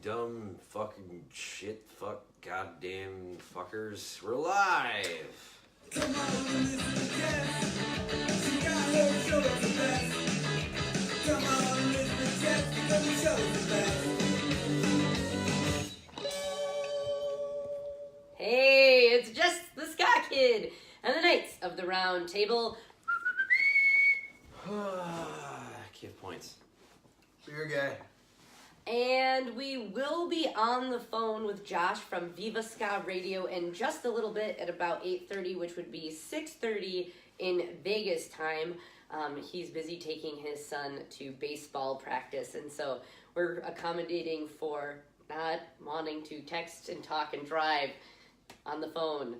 dumb fucking shit fuck goddamn fuckers. We're live! Come on, listen to Jess. She got her show us the best. Come on, listen to Jess, because the show is the best. Hey, it's Jess the Ska Kid and the Knights of the Round Table. Give points. Beer guy. And we will be on the phone with Josh from Viva Ska Radio in just a little bit at about 8:30, which would be 6:30 in Vegas time. He's busy taking his son to baseball practice, and so we're accommodating for not wanting to text and talk and drive on the phone.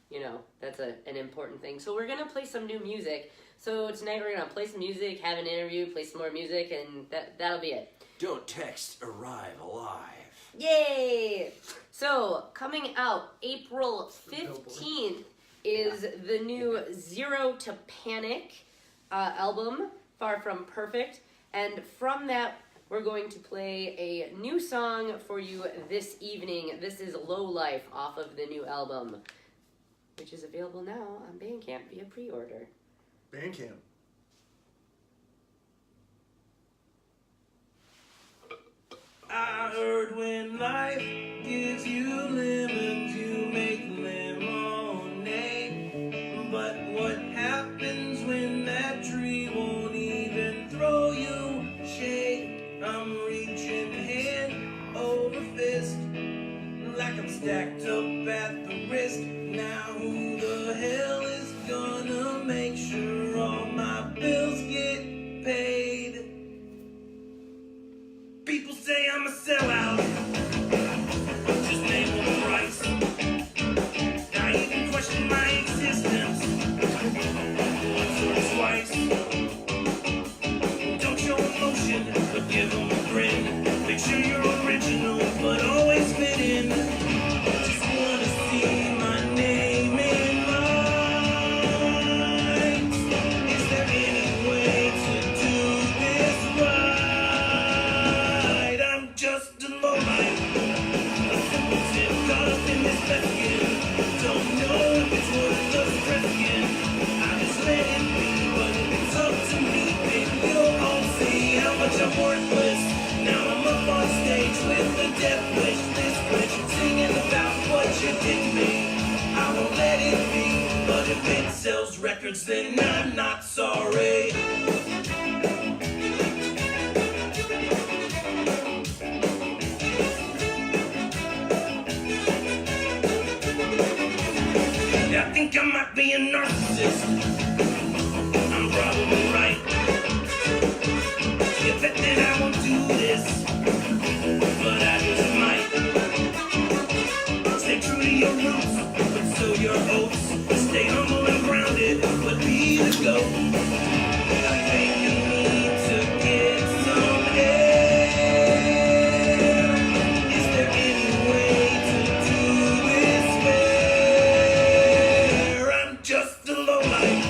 You know, that's an important thing. So we're going to play some new music. So tonight we're going to play some music, have an interview, play some more music, and that'll be it. Don't text, arrive alive. Yay! So, coming out April 15th is the new Zero to Panic album, Far From Perfect. And from that, we're going to play a new song for you this evening. This is Low Life off of the new album, which is available now on Bandcamp via pre-order. Bandcamp. I heard when life gives you lemons, you make lemonade. But what happens when that tree won't even throw you shade? I'm reaching hand over fist, like I'm stacked up at the wrist. Now who the hell is gonna make sure all my bills get paid? People say I'm a sellout, just name the price. I even question my existence once or twice. Don't show emotion, but give them a grin. Make sure you're original, but always fit in. Just wanna see my name in lights. Is there any way to do this right? I'm just a lowlife, a simpleton caught up in this lesson. Don't know if it's worth the stressing. I just let it be, but if it's up to me, baby, you'll all see how much I'm worthless. Now I'm up on stage with the death wish, this wish, singing about what you did to me. I won't let it be, but if it sells records, then I'm not sorry. I think I might be a narcissist. I'm probably right. You bet that I won't do this, but I just might. Stay true to your roots, but sow your oats. Stay humble and grounded, but be the goat. I think you need to get some air. Is there any way to do this fair? I'm just a lowlife,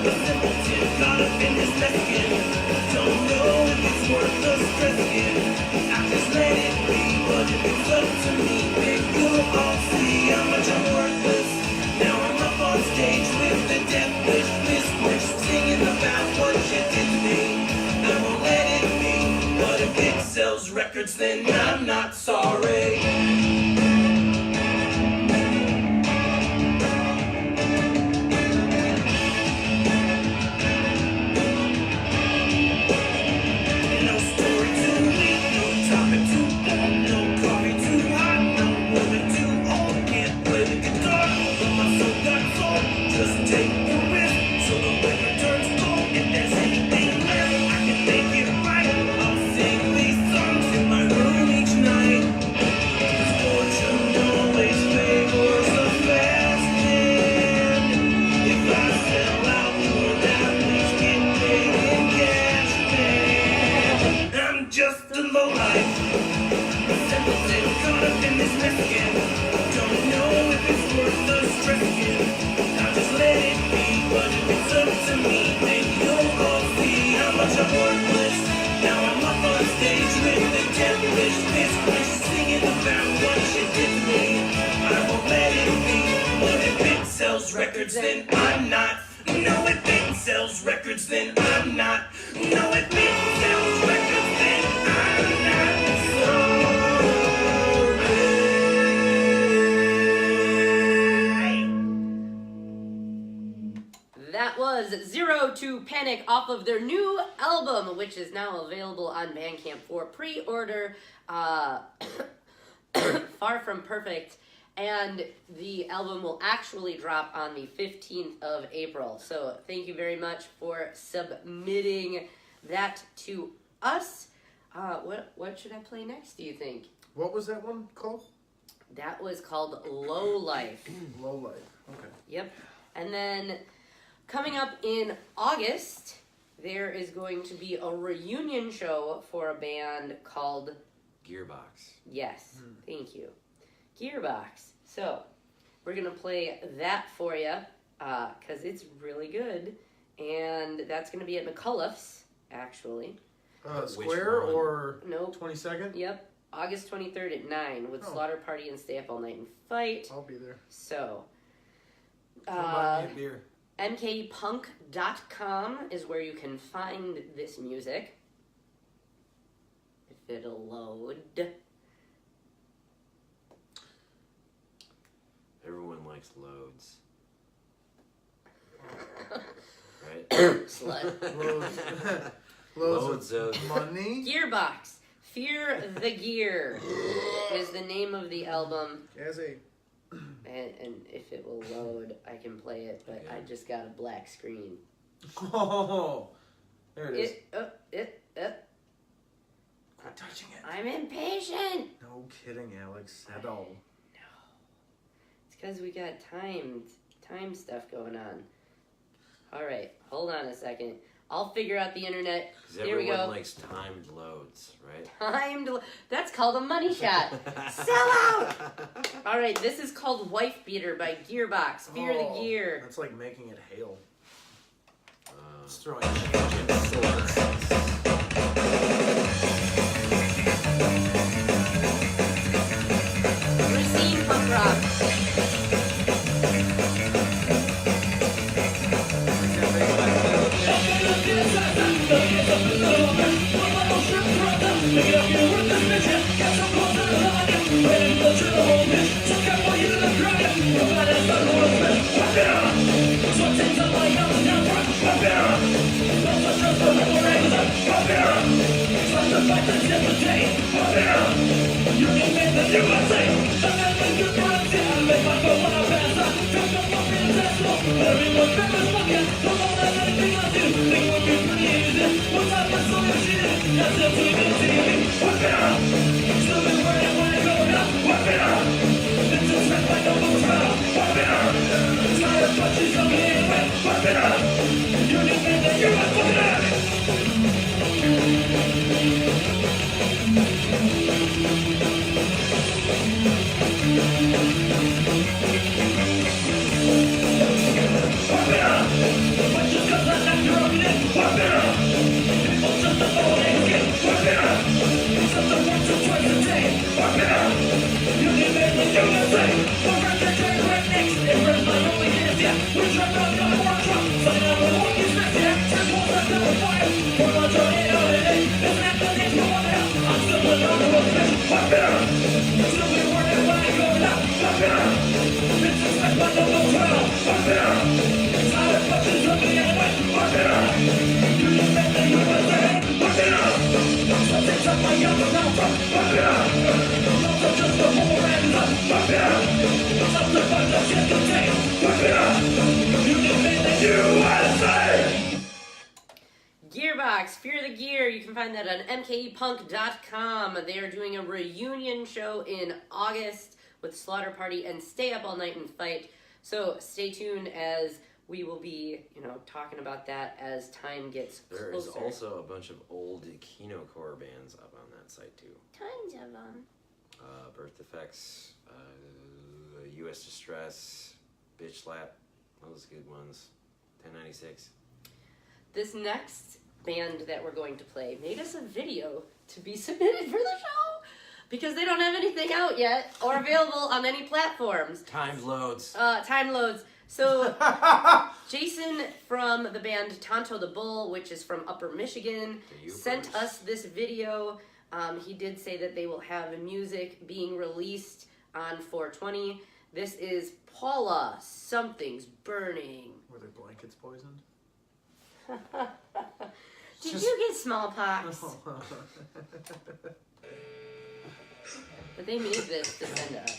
a simpleton caught up in this lesson. Don't know if it's worth the stressing. I just let it be, but if it's up to me, then you'll all see how much I'm worthless. Now I'm up on stage with the death wish, this wish, singing about what you did to me. I won't let it be, but if it sells records, then I'm not sorry. No story too weak, no topic too bold, no coffee too hot, no woman too old. Can't play the guitar, but my soul got soul. Just take the risk, so the record turns cold. If there's anything left, I can make it right. I'll sing these songs in my room each night. 'Cause boy, then I'm not. No, if it sells records, then I'm not. No, if it sells records, then I'm not. That was Zero to Panic off of their new album, which is now available on Bandcamp for pre-order. Far from Perfect. And the album will actually drop on the 15th of April. So thank you very much for submitting that to us. What should I play next, do you think? What was that one called? That was called Low Life. Low Life. Okay. Yep. And then coming up in August, there is going to be a reunion show for a band called... Gearbox. Yes, thank you. Gearbox. So, we're going to play that for you, because it's really good. And that's going to be at McCullough's, actually. Square one? or Nope. 22nd? Yep. August 23rd at 9 with Oh. Slaughter Party and Stay Up All Night and Fight. I'll be there. So, Buy me a beer. mkpunk.com is where you can find this music. If it'll load. Everyone likes loads. Right? Slut. Loads Loads of money. Gearbox. Fear the Gear is the name of the album. As a And if it will load, I can play it, but I just got a black screen. oh, there it is. Quit touching it. I'm impatient. No kidding, Alex. At all. It's because we got time stuff going on. All right, hold on a second. I'll figure out the internet. Because Here we everyone go. likes timed loads, right? That's called a money shot. Sell out. All right, this is called Wife Beater by Gearbox. Fear the Gear. That's like making it hail. It's throwing Racine punk rock. Gearbox, Fear the Gear. You can find that on mkepunk.com. They are doing a reunion show in August with Slaughter Party and Stay Up All Night and Fight. So stay tuned as we will be, talking about that as time gets closer. There is also a bunch of old Kinocore bands up on that site too. Tons of them. Birth Defects, U.S. Distress, Bitch Slap, those good ones. 1096. This next band that we're going to play made us a video to be submitted for the show because they don't have anything out yet or available on any platforms. Timed loads. Time loads. So, Jason from the band Tonto the Bull, which is from Upper Michigan, sent us this video. He did say that they will have music being released on 420. This is Paula, Something's Burning. Were their blankets poisoned? Did you get smallpox? But they made this to send to us.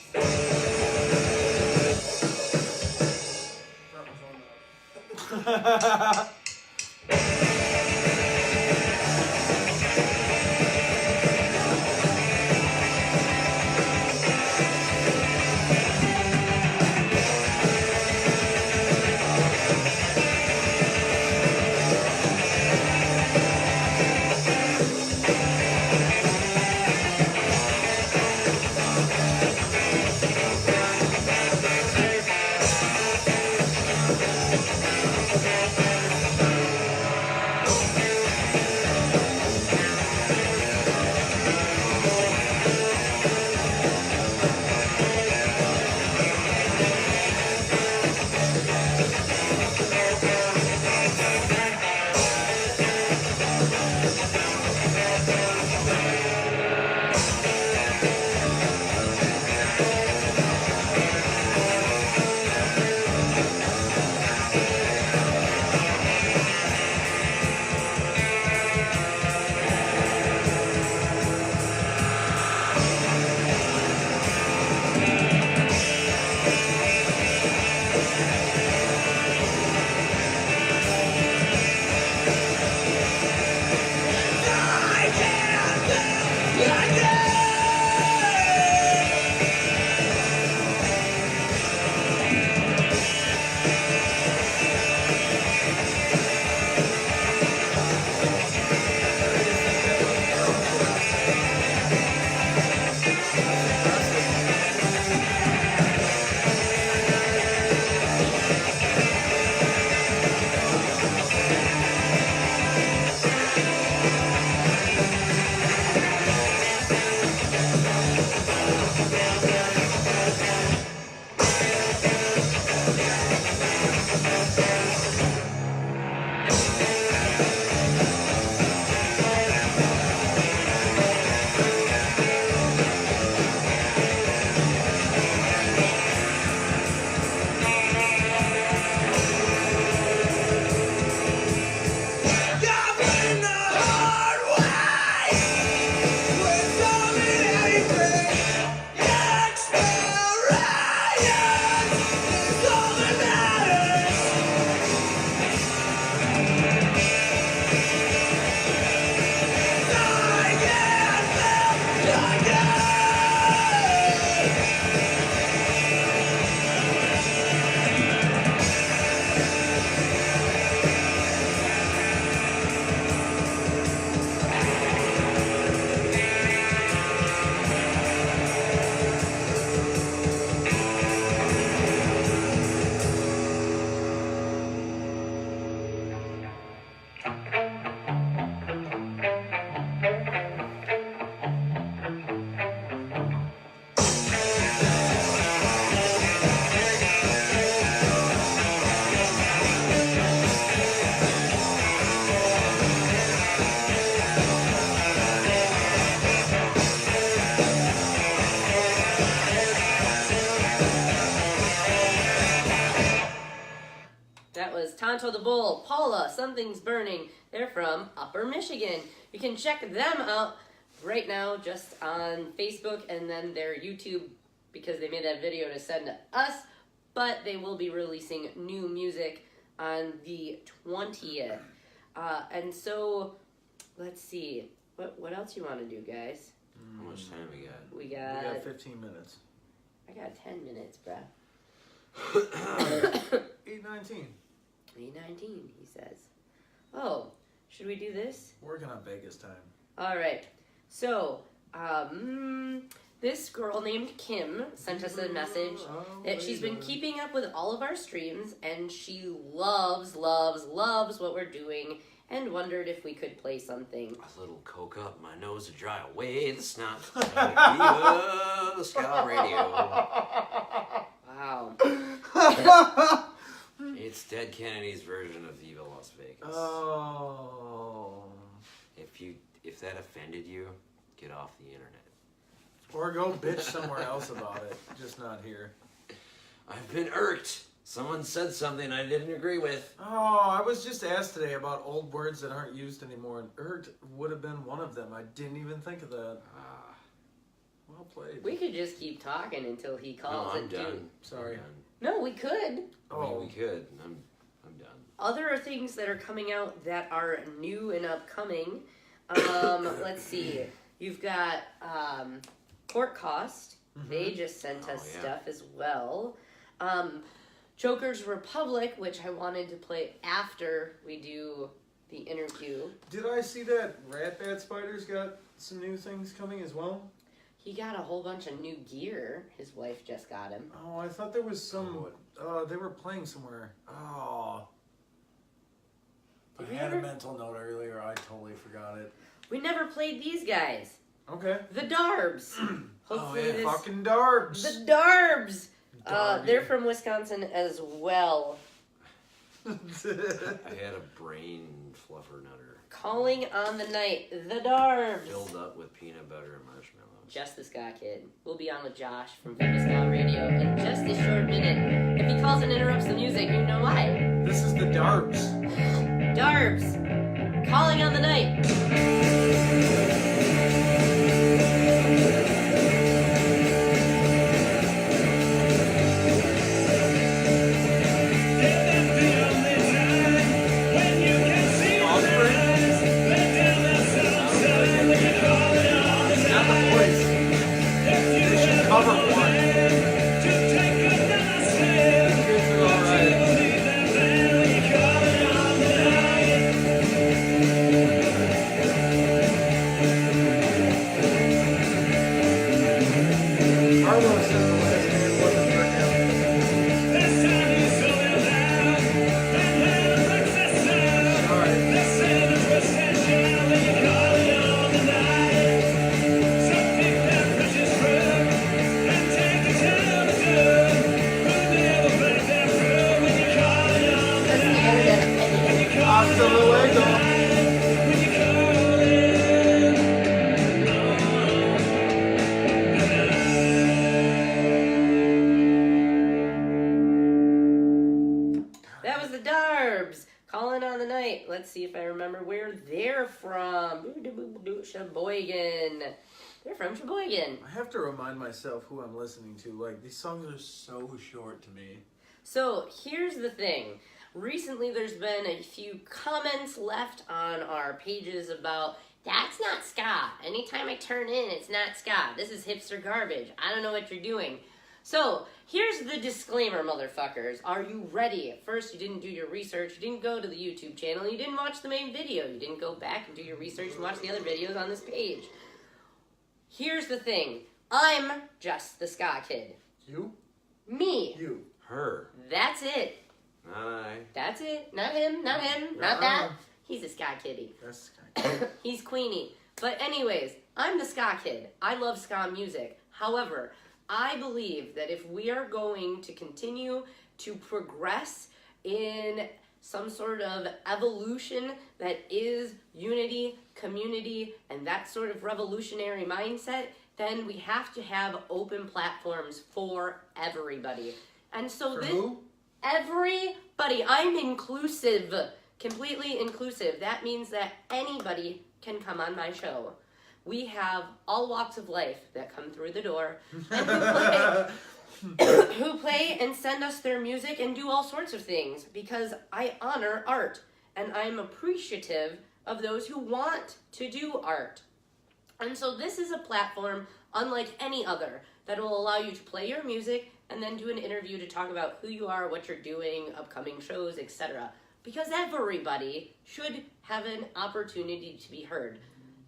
Tonto the Bull, Paula, Something's Burning. They're from Upper Michigan. You can check them out right now just on Facebook and then their YouTube because they made that video to send to us. But they will be releasing new music on the 20th. And so, let's see. What else you want to do, guys? How much time we got? We We got got 15 minutes. I got 10 minutes, bruh. 8:19. 8:19, he says. Oh, should we do this? Working on Vegas time. All right. So, this girl named Kim sent us a message that she's been keeping up with all of our streams, and she loves what we're doing, and wondered if we could play something. A little coke up my nose to dry away the snot. Viva the Ska Radio. Wow. It's Dead Kennedy's version of Viva Las Vegas. Oh. If that offended you, get off the internet. Or go bitch somewhere else about it. Just not here. I've been irked. Someone said something I didn't agree with. Oh, I was just asked today about old words that aren't used anymore, and irked would have been one of them. I didn't even think of that. Well played. We could just keep talking until he calls I'm it done. due. Sorry. I'm done. No, we could. I mean, we could. I'm done. Other things that are coming out that are new and upcoming. Let's see. You've got Court Cost. They just sent us stuff as well. Joker's Republic, which I wanted to play after we do the interview. Did I see that Rat Bat Spider's got some new things coming as well? He got a whole bunch of new gear. His wife just got him. Oh, I thought there was some... they were playing somewhere. Oh. I had a mental note earlier. I totally forgot it. We never played these guys. Okay. The Darbs. Hopefully fucking Darbs. The Darbs. Darby. They're from Wisconsin as well. I had a brain fluffer nutter. Calling on the night, the Darbs. Filled up with peanut butter and marshmallows. Just the Ska Kid. We'll be on with Josh from Viva Ska Radio in just a short minute. If he calls and interrupts the music, you know why. This is the Darbs. Darbs. Calling on the night. Let's see if I remember where they're from. Sheboygan. They're from Sheboygan. I have to remind myself who I'm listening to. Like, these songs are so short to me. So, here's the thing. Recently, there's been a few comments left on our pages about, that's not ska. Anytime I turn in, it's not ska. This is hipster garbage. I don't know what you're doing. So, here's the disclaimer, motherfuckers. Are you ready? At first, you didn't do your research. You didn't go to the YouTube channel. You didn't watch the main video. You didn't go back and do your research and watch the other videos on this page. Here's the thing. I'm just the Ska Kid. You? Me. You. Her. That's it. Not I. That's it. Not him. Not him. Not that. He's a Ska Kitty. That's Ska Kid. He's Queenie. But anyways, I'm the Ska Kid. I love ska music. However, I believe that if we are going to continue to progress in some sort of evolution that is unity, community, and that sort of revolutionary mindset, then we have to have open platforms for everybody. And so For this... who? Everybody. I'm inclusive. Completely inclusive. That means that anybody can come on my show. We have all walks of life that come through the door and who play and send us their music and do all sorts of things because I honor art and I'm appreciative of those who want to do art. And so this is a platform unlike any other that will allow you to play your music and then do an interview to talk about who you are, what you're doing, upcoming shows, etc. Because everybody should have an opportunity to be heard.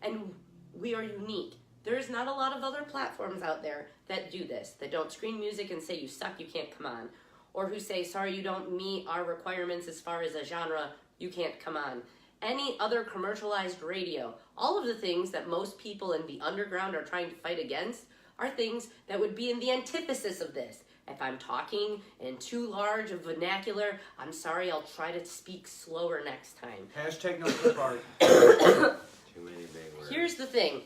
And we are unique. There's not a lot of other platforms out there that do this, that don't screen music and say you suck, you can't come on. Or who say, sorry, you don't meet our requirements as far as a genre, you can't come on. Any other commercialized radio, all of the things that most people in the underground are trying to fight against are things that would be in the antithesis of this. If I'm talking in too large of vernacular, I'm sorry, I'll try to speak slower next time. Hashtag no clip art. Too many big words. Here's the thing.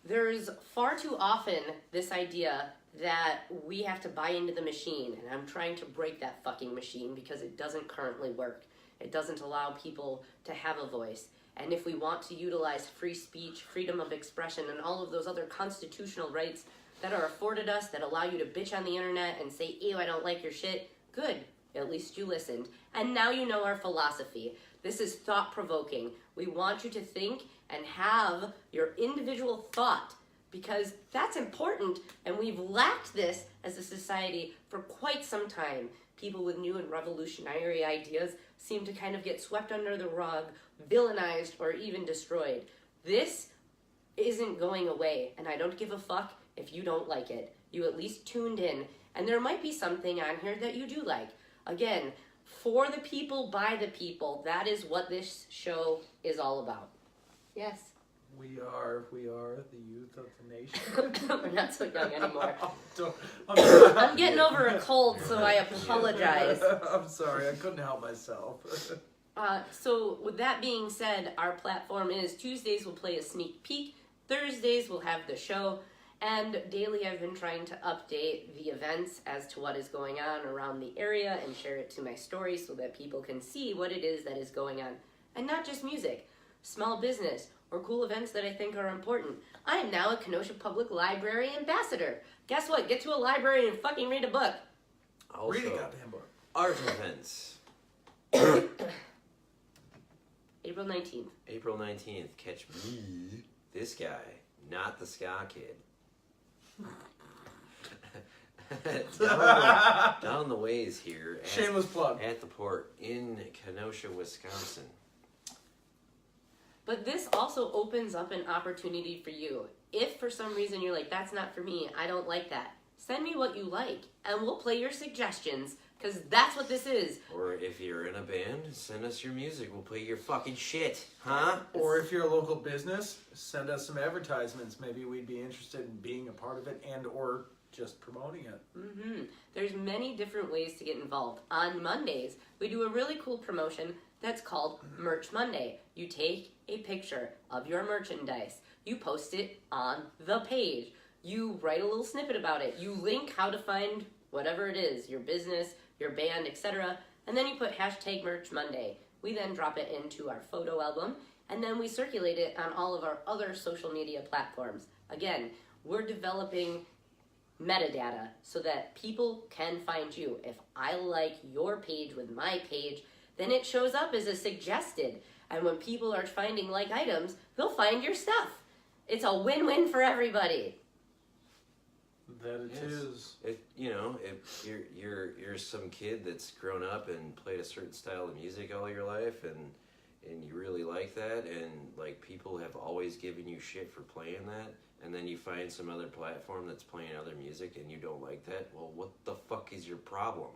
There's far too often this idea that we have to buy into the machine, and I'm trying to break that fucking machine because it doesn't currently work. It doesn't allow people to have a voice. And if we want to utilize free speech, freedom of expression, and all of those other constitutional rights that are afforded us that allow you to bitch on the internet and say, ew, I don't like your shit, good. At least you listened. And now you know our philosophy. This is thought-provoking. We want you to think and have your individual thought, because that's important, and we've lacked this as a society for quite some time. People with new and revolutionary ideas seem to kind of get swept under the rug, villainized, or even destroyed. This isn't going away, and I don't give a fuck if you don't like it. You at least tuned in, and there might be something on here that you do like. Again, for the people, by the people, that is what this show is all about. Yes. We are the youth of the nation. We're not so young anymore. I'm I'm getting over a cold, so I apologize. I'm sorry, I couldn't help myself. So with that being said, our platform is Tuesdays we'll play a sneak peek, Thursdays we'll have the show, and daily I've been trying to update the events as to what is going on around the area and share it to my story so that people can see what it is that is going on. And not just music, small business, or cool events that I think are important. I am now a Kenosha Public Library ambassador. Guess what? Get to a library and fucking read a book. Also, Read a goddamn book. art events. April 19th. April 19th. Catch me, this guy, not the ska kid. down the ways here. Shameless plug. At the port in Kenosha, Wisconsin. But this also opens up an opportunity for you. If for some reason you're like, that's not for me, I don't like that, send me what you like, and we'll play your suggestions, because that's what this is. Or if you're in a band, send us your music. We'll play your fucking shit. Huh? Or if you're a local business, send us some advertisements. Maybe we'd be interested in being a part of it and or just promoting it. Mm-hmm. There's many different ways to get involved. On Mondays, we do a really cool promotion that's called Merch Monday. You take a picture of your merchandise. You post it on the page. You write a little snippet about it. You link how to find whatever it is, your business, your band, etc. And then you put hashtag Merch Monday. We then drop it into our photo album, and then we circulate it on all of our other social media platforms. Again, we're developing metadata so that people can find you. If I like your page with my page, then it shows up as a suggested. And when people are finding like items, they'll find your stuff. It's a win-win for everybody. That it Yes. is. If you're some kid that's grown up and played a certain style of music all your life, and you really like that, and like people have always given you shit for playing that, and then you find some other platform that's playing other music and you don't like that, well, what the fuck is your problem?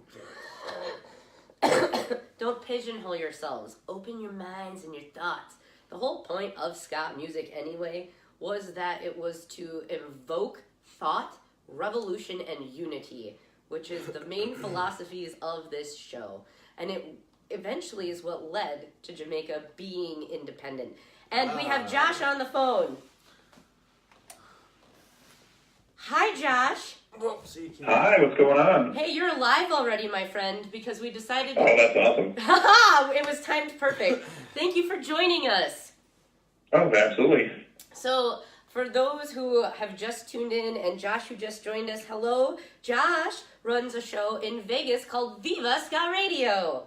Don't pigeonhole yourselves. Open your minds and your thoughts. The whole point of ska music anyway was that it was to evoke thought, revolution, and unity, which is the main philosophies of this show. And it eventually is what led to Jamaica being independent. And we have Josh on the phone. Hi, Josh. Whoopsie. Hi, what's going on? Hey, you're live already, my friend, because we decided... Oh, that's awesome. Haha! It was timed perfect. Thank you for joining us. Oh, absolutely. So, for those who have just tuned in, and Josh who just joined us, hello. Josh runs a show in Vegas called Viva Ska Radio.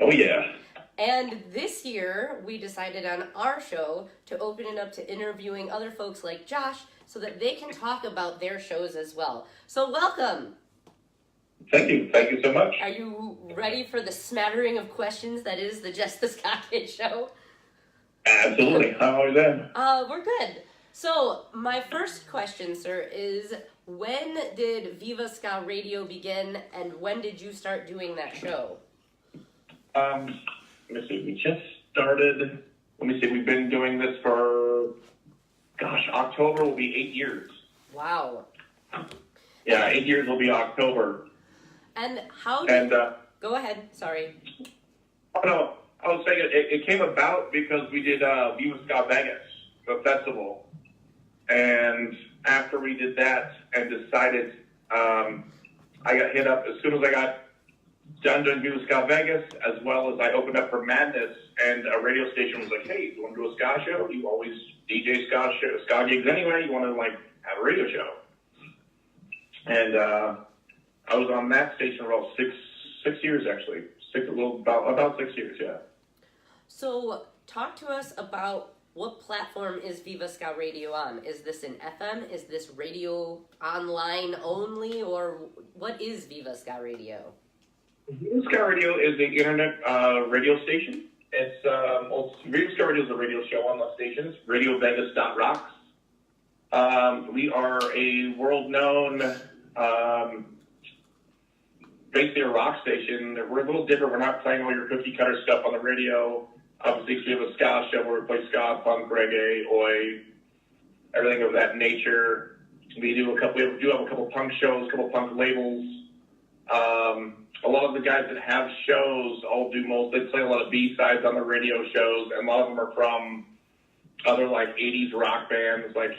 Oh, yeah. And this year, we decided on our show to open it up to interviewing other folks like Josh so that they can talk about their shows as well. So welcome. Thank you. Thank you so much. Are you ready for the smattering of questions that is the Just the Ska Kid show? Absolutely. How are you then? We're good. So, my first question, sir, is when did Viva Ska Radio begin, and when did you start doing that show? Let me see. We just started. We've been doing this for, October will be 8 years. Wow. Yeah, 8 years will be October. And how did... And, Go ahead, sorry. oh no, I was saying it came about because we did Viva Ska Vegas, the festival. And after we did that and decided, I got hit up as soon as I got done doing Viva Ska Vegas, as well as I opened up for Madness, and a radio station was like, hey, you want to do a ska show? You always DJ ska gigs anyway. You want to, like, have a radio show? And I was on that station for about six years, actually. About 6 years, yeah. So talk to us about what platform is Viva Ska Radio on? Is this an FM? Is this radio online only? Or what is Viva Ska Radio? Viva Ska Radio is an internet radio station. It's Viva Ska Radio is a radio show on the stations. RadioVegas.rocks. We are a world-known, basically a rock station. We're a little different. We're not playing all your cookie-cutter stuff on the radio. Obviously, we have a ska show where we play ska, punk, reggae, oi, everything of that nature. We do have a couple punk shows, a couple punk labels. A lot of the guys that have shows they play a lot of B-sides on the radio shows, and a lot of them are from other, like, 80s rock bands. Like,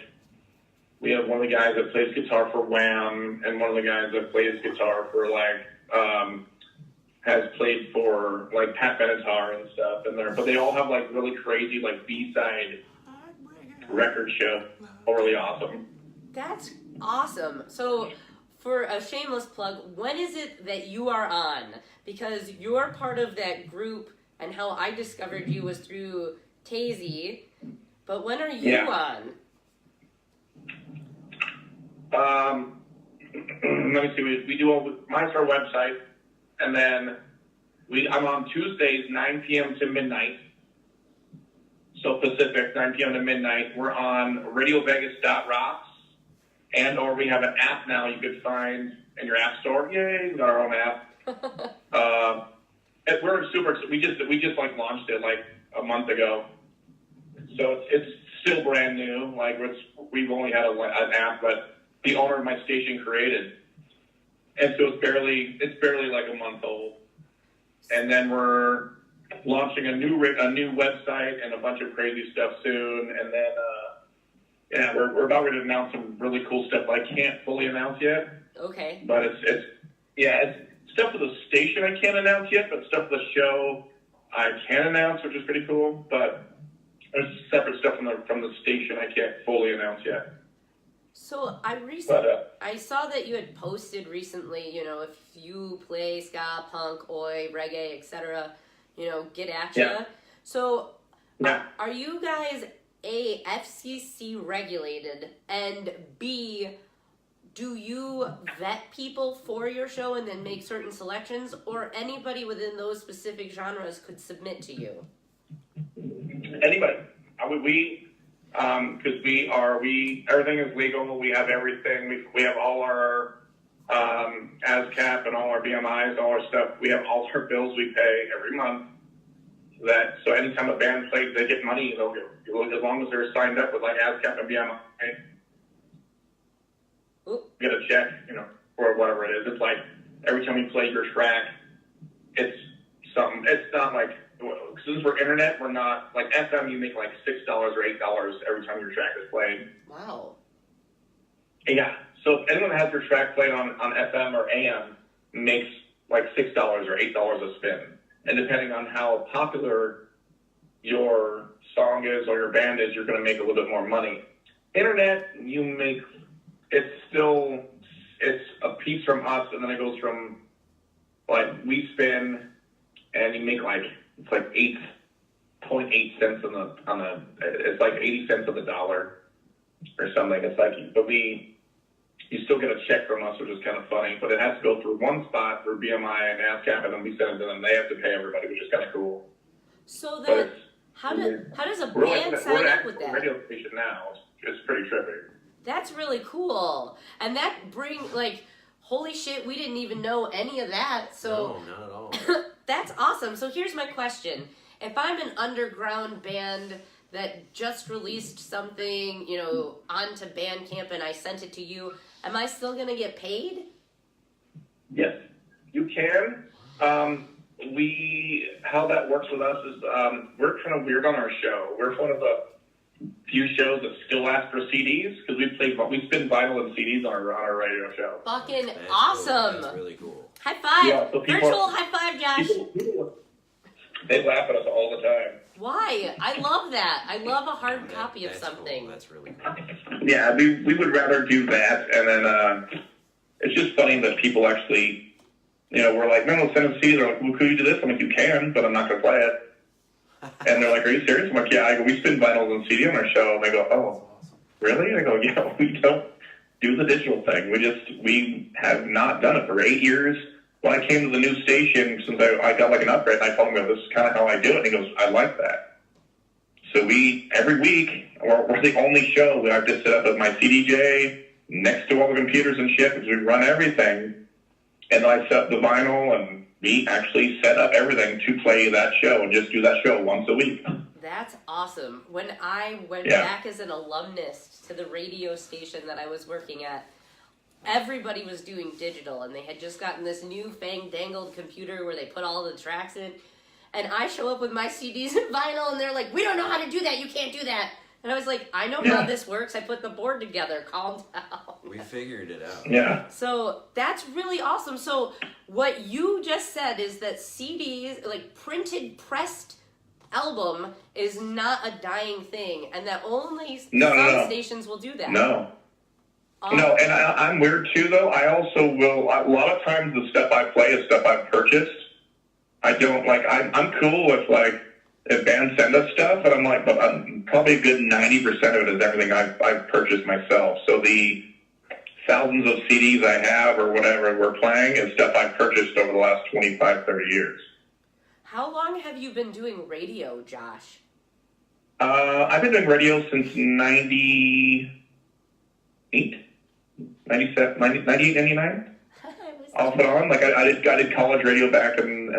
we have one of the guys that plays guitar for Wham, and one of the guys that plays guitar for, like, has played for, like, Pat Benatar and stuff in there. But they all have, like, really crazy, like, B-side record show. All really awesome. That's awesome. So, for a shameless plug, when is it that you are on? Because you're part of that group, and how I discovered you was through Tazy. But when are you on? Let me see. We do mine's our website, and then I'm on Tuesdays 9 p.m. to midnight. So Pacific, 9 p.m. to midnight. We're on RadioVegas.rocks. And or we have an app now you could find in your app store. Yay, we got our own app. We're super. We just like launched it like a month ago, so it's still brand new. Like we've only had an app, but the owner of my station created, and so it's barely like a month old. And then we're launching a new website and a bunch of crazy stuff soon, and then. Yeah, we're about ready to announce some really cool stuff I can't fully announce yet. Okay. But it's stuff for the station I can't announce yet, but stuff for the show I can announce, which is pretty cool. But there's separate stuff from the station I can't fully announce yet. So I saw that you had posted recently, if you play ska, punk, oi, reggae, etc., get at ya. Yeah. So Yeah. are you guys A, FCC regulated, and B, do you vet people for your show and then make certain selections, or anybody within those specific genres could submit to you? Anybody. Because everything is legal. We have everything. We have all our ASCAP and all our BMIs, all our stuff. We have all our bills we pay every month. So anytime a band plays, they get money. They'll get, as long as they're signed up with like ASCAP and BMI, get a check, or whatever it is. It's like every time you play your track, it's something. It's not like, since we're internet, we're not like FM. You make like $6 or $8 every time your track is played. Wow. Yeah. So if anyone has their track played on FM or AM, makes like $6 or $8 a spin. And depending on how popular your song is or your band is, you're going to make a little bit more money. Internet, it's a piece from us, and then it goes from, like, we spin, and you make, like, it's like 8.8 cents it's like 80 cents on the dollar or something. It's like, you still get a check from us, which is kind of funny, but it has to go through one spot for BMI and ASCAP, and then we send it to them. They have to pay everybody, which is kind of cool. So then, how does a band sign up with that? We're a radio station now. It's pretty trippy. That's really cool. And that holy shit, we didn't even know any of that. So No, not at all. that's awesome. So here's my question. If I'm an underground band that just released something, you know, onto Bandcamp and I sent it to you, am I still going to get paid? Yes, you can. How that works with us is we're kind of weird on our show. We're one of the few shows that still ask for CDs because we spin vinyl and CDs on our radio show. Fucking That's awesome. Cool. That's really cool. High five. Yeah, so Virtual high five, Josh. They laugh at us all the time. Why? I love that. I love a hard copy of That's something. Cool. That's really cool. Yeah, we would rather do that, and then it's just funny that people actually, you know, we're like, no, send us CDs. They're like, well, could you do this? I'm like, you can, but I'm not going to play it. And they're like, are you serious? I'm like, yeah. I go, we spin vinyls and CD on our show. And they go, oh, really? I go, yeah, we don't do the digital thing. We have not done it for 8 years. When I came to the new station, since I got like an upgrade, and I told him, this is kind of how I do it. And he goes, I like that. So every week, we're the only show we have to set up with my CDJ next to all the computers and shit because we run everything. And I set up the vinyl, and we actually set up everything to play that show and just do that show once a week. That's awesome. When I went back as an alumnus to the radio station that I was working at, everybody was doing digital, and they had just gotten this new fang-dangled computer where they put all the tracks in. And I show up with my CDs and vinyl, and they're like, we don't know how to do that. You can't do that. And I was like, I know how this works. I put the board together. Calm down. We figured it out. Yeah. So that's really awesome. So what you just said is that CDs, like printed, pressed album, is not a dying thing, and that only some stations will do that. No, and I'm weird too, though. I also will, a lot of times the stuff I play is stuff I've purchased. I don't, like, I'm cool with, like, if bands send us stuff, and I'm like, but probably a good 90% of it is everything I've purchased myself. So the thousands of CDs I have or whatever we're playing is stuff I've purchased over the last 25, 30 years. How long have you been doing radio, Josh? I've been doing radio since 98, 97, 98, 99. Off and on. Like I did college radio back in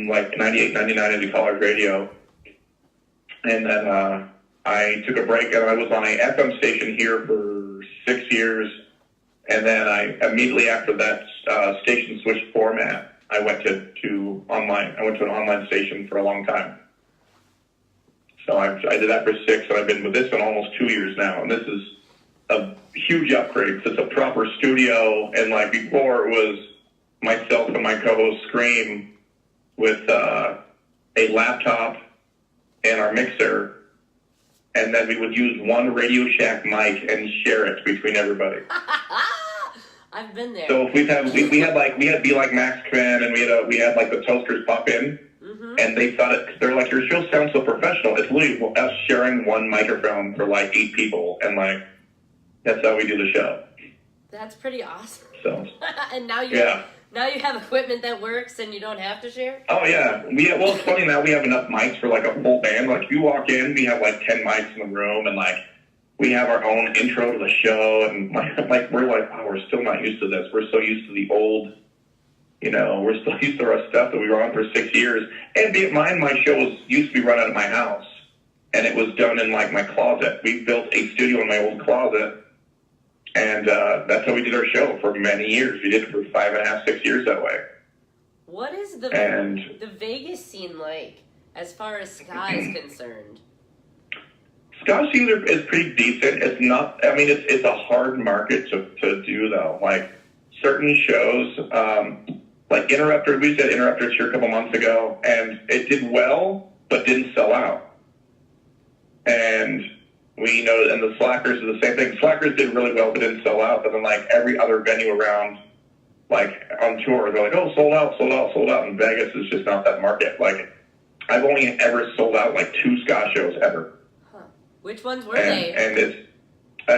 like 98, 99. I did college radio, and then I took a break and I was on a FM station here for 6 years, and then I immediately after that station switched format. I went to online. I went to an online station for a long time. So I did that for 6, and I've been with this one almost 2 years now, and this is a huge upgrade. It's a proper studio, and like before it was myself and my co-host Scream with a laptop and our mixer, and then we would use one Radio Shack mic and share it between everybody. I've been there. So if we had Be Like Max come in, and we had like the toasters pop in, and they thought they're like, your show sounds so professional. It's literally us sharing one microphone for like 8 people, and like that's how we do the show. That's pretty awesome. So and now you have equipment that works, and you don't have to share. Oh yeah, well it's funny now we have enough mics for like a full band. Like if you walk in, we have like 10 mics in the room, and like we have our own intro to the show, and like we're like, oh, we're still not used to this. We're so used to the old, you know, we're still used to our stuff that we were on for 6 years. And be it mine, my show used to be run out of my house, and it was done in like my closet. We built a studio in my old closet, and that's how we did our show for many years. We did it for 5.5, 6 years that way. What is the Vegas scene like as far as ska is concerned? Ska scene is pretty decent. It's not, I mean, it's a hard market to do, though. Like, certain shows, like Interrupters, we did Interrupters here a couple months ago, and it did well, but didn't sell out. And we know, and the Slackers are the same thing. Slackers did really well, but didn't sell out. But then, like, every other venue around, like, on tour, they're like, oh, sold out. And Vegas is just not that market. Like, I've only ever sold out, like, 2 ska shows ever. Which ones were they? And it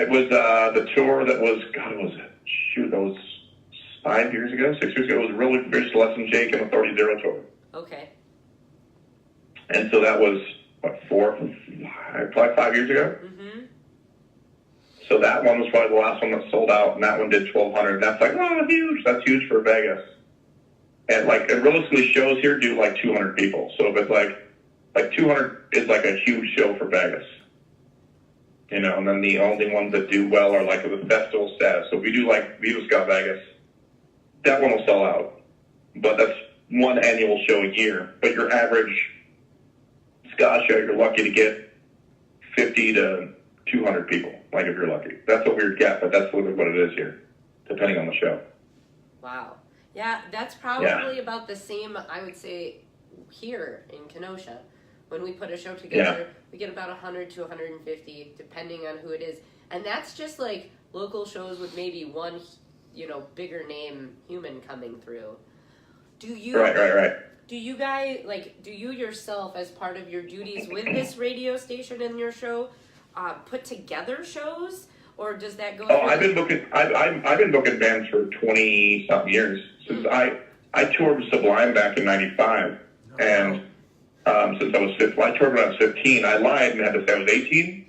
was the tour that was, God, was it? Shoot, that was 5 years ago, 6 years ago. It was really Rich, Less Than Jake and Authority Zero tour. Okay. And so that was, what, probably 5 years ago? Mm-hmm. So that one was probably the last one that sold out, and that one did 1,200. And that's like, oh, huge. That's huge for Vegas. And, like, it realistically shows here do, like, 200 people. So if it's like, like 200 is like a huge show for Vegas. You know, and then the only ones that do well are like the festival status. So if we do like Viva Ska Vegas, that one will sell out. But that's one annual show a year. But your average ska show, you're lucky to get 50 to 200 people, like if you're lucky. That's a weird gap, but that's literally what it is here, depending on the show. Wow. Yeah, that's probably about the same, I would say, here in Kenosha. When we put a show together, we get about 100 to 150, depending on who it is. And that's just like local shows with maybe one, you know, bigger name human coming through. Do you... Right. Do you guys, like, do you yourself, as part of your duties with this radio station and your show, put together shows? Or does that go... I've been booking bands for 20-something years. Since I toured with Sublime back in 95. And since I was 15, I toured when I was 15. I lied and had to say I was 18.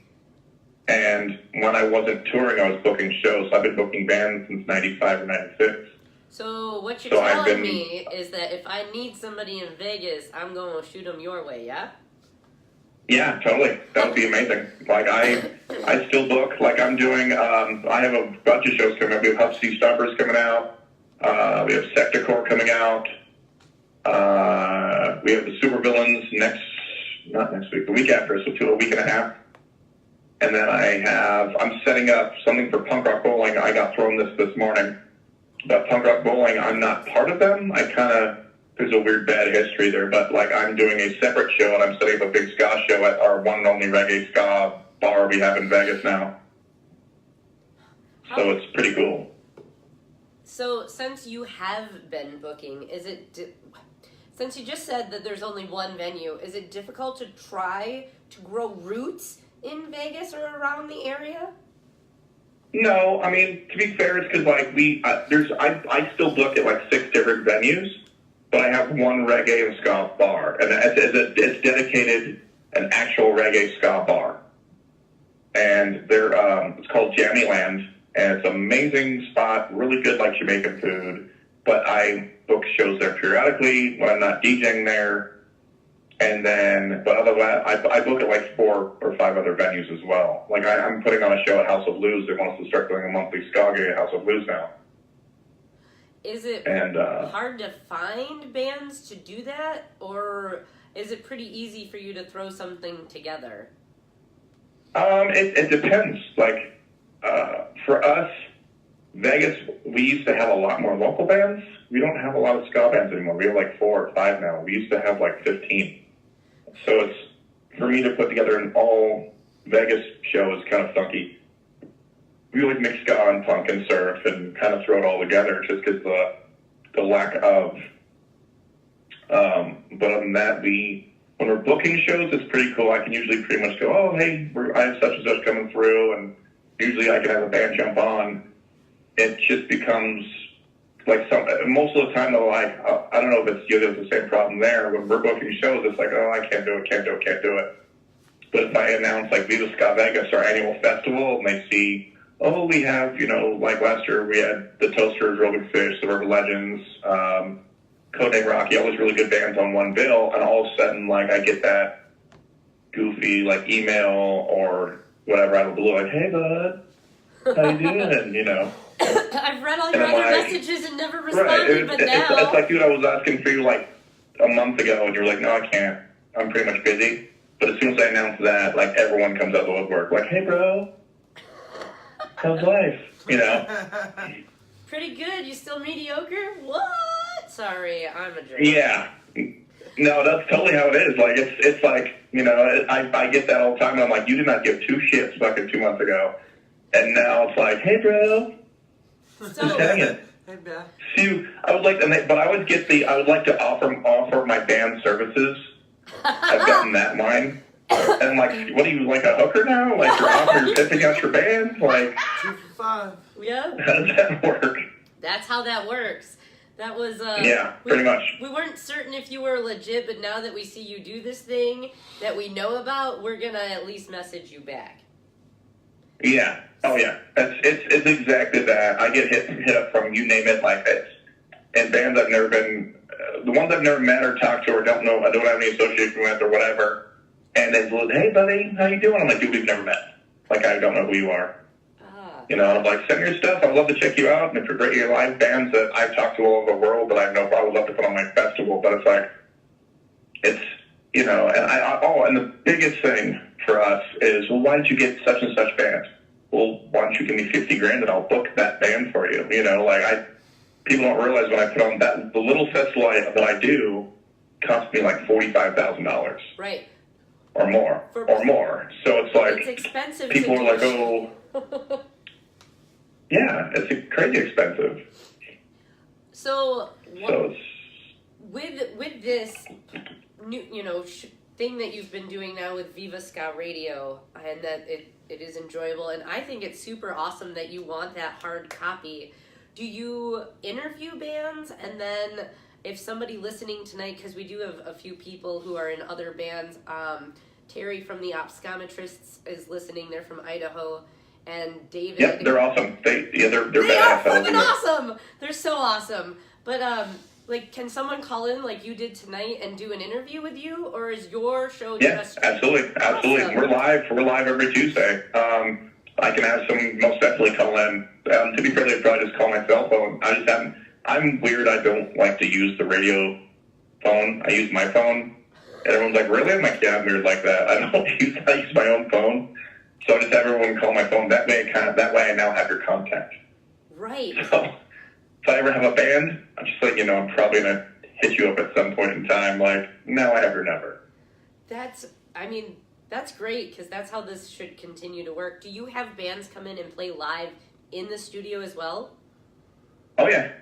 And when I wasn't touring, I was booking shows. So I've been booking bands since 95 or 96. So what you're telling me is that if I need somebody in Vegas, I'm going to shoot them your way, yeah? Yeah, totally. That would be amazing. Like, I still book. Like, I'm doing, I have a bunch of shows coming up. We have Hub C Stompers coming out. We have Sectacore coming out. We have the Supervillains not next week, the week after, so a week and a half. And then I'm setting up something for Punk Rock Bowling. I got thrown this morning. But Punk Rock Bowling, I'm not part of them. There's a weird bad history there, but like I'm doing a separate show and I'm setting up a big ska show at our one and only reggae ska bar we have in Vegas now. So it's pretty cool. So since you have been booking, since you just said that there's only one venue, is it difficult to try to grow roots in Vegas or around the area? No, I mean, to be fair, it's because like I still book at like 6 different venues, but I have one reggae and ska bar, and it's dedicated an actual reggae ska bar, and it's called Jammy Land, and it's an amazing spot, really good like Jamaican food. But I book shows there periodically when I'm not DJing there. And then, but otherwise, I book at like 4 or 5 other venues as well. Like I'm putting on a show at House of Blues. They want us to start doing a monthly ska gig at House of Blues now. Is it hard to find bands to do that, or is it pretty easy for you to throw something together? It depends. Like for us, Vegas, we used to have a lot more local bands. We don't have a lot of ska bands anymore. We have like 4 or 5 now. We used to have like 15. So it's, for me to put together an all Vegas show is kind of funky. We like mix ska and punk and surf and kind of throw it all together just because the lack of, but other than that, when we're booking shows, it's pretty cool. I can usually pretty much go, oh, hey, I have such and such coming through, and usually I can have a band jump on. It just becomes like most of the time, though, like, I don't know if it's you have the same problem there. When we're booking shows, it's like, oh, I can't do it. But if I announce like Viva Ska Vegas, our annual festival, and they see, oh, we have, like last year we had the Toasters, Real Big Fish, the River Legends, Codename Rocky, all those really good bands on one bill, and all of a sudden, like, I get that goofy, like, email or whatever out of the blue, like, hey, bud, how you doing, I've read all your other messages and never responded, but now... It's like, dude, I was asking for you, like, a month ago, and you're like, no, I can't. I'm pretty much busy. But as soon as I announce that, like, everyone comes out of the woodwork, like, hey, bro, how's life? Pretty good. You still mediocre? What? Sorry, I'm a jerk. Yeah. No, that's totally how it is. Like, it's like, I get that all the time, and I'm like, you did not give 2 shits fucking 2 months ago. And now it's like, hey, bro. Just hanging. Hey, man. See, I would like to, but I would like to offer my band services. I've gotten that line. And like, what are you, like a hooker now? Like you're tipping out your band? Like 2 for 5. Yeah. How does that work? That's how that works. That was yeah, pretty much. We weren't certain if you were legit, but now that we see you do this thing that we know about, we're gonna at least message you back. Yeah. Oh yeah. It's exactly that. I get hit up from you name it. Like and bands I've never been, the ones I've never met or talked to or don't know, I don't have any association with or whatever. And they go, hey, buddy, how you doing? I'm like, dude, we've never met. Like, I don't know who you are. You know, and I'm like, send me your stuff. I'd love to check you out. And if you're great, you're live bands that I've talked to all over the world that I know I would love to put on my festival. But it's like, it's, you know, and and the biggest thing for us is, well, why did you get such and such band? Well, why don't you give me $50,000 and I'll book that band for you? You know, like people don't realize when I put on that, the little festival that I do costs me like $45,000. Right. Or more. So it's like, it's expensive. People are like, oh, yeah, it's crazy expensive. So with this new, you know, thing that you've been doing now with Viva Ska Radio, and that it is enjoyable, and I think it's super awesome that you want that hard copy. Do you interview bands, and then if somebody listening tonight, because we do have a few people who are in other bands, Terry from the Optometrists is listening. They're from Idaho. And David. Yep, they're awesome. They're they are fucking awesome. They're so awesome. But like, can someone call in like you did tonight and do an interview with you, or is your show just? Yeah, absolutely. Awesome? We're live every Tuesday. I can have someone most definitely call in. To be fair, they probably just call my cell phone. I'm weird. I don't like to use the radio phone. I use my phone. And everyone's like, really? I'm like, yeah, I'm weird like that. I use my own phone. So I just have everyone call my phone. That way I now have your contact. Right. So if I ever have a band, I'm just like, you know, I'm probably going to hit you up at some point in time. Like, now I have your number. That's great, because that's how this should continue to work. Do you have bands come in and play live in the studio as well? Oh, yeah.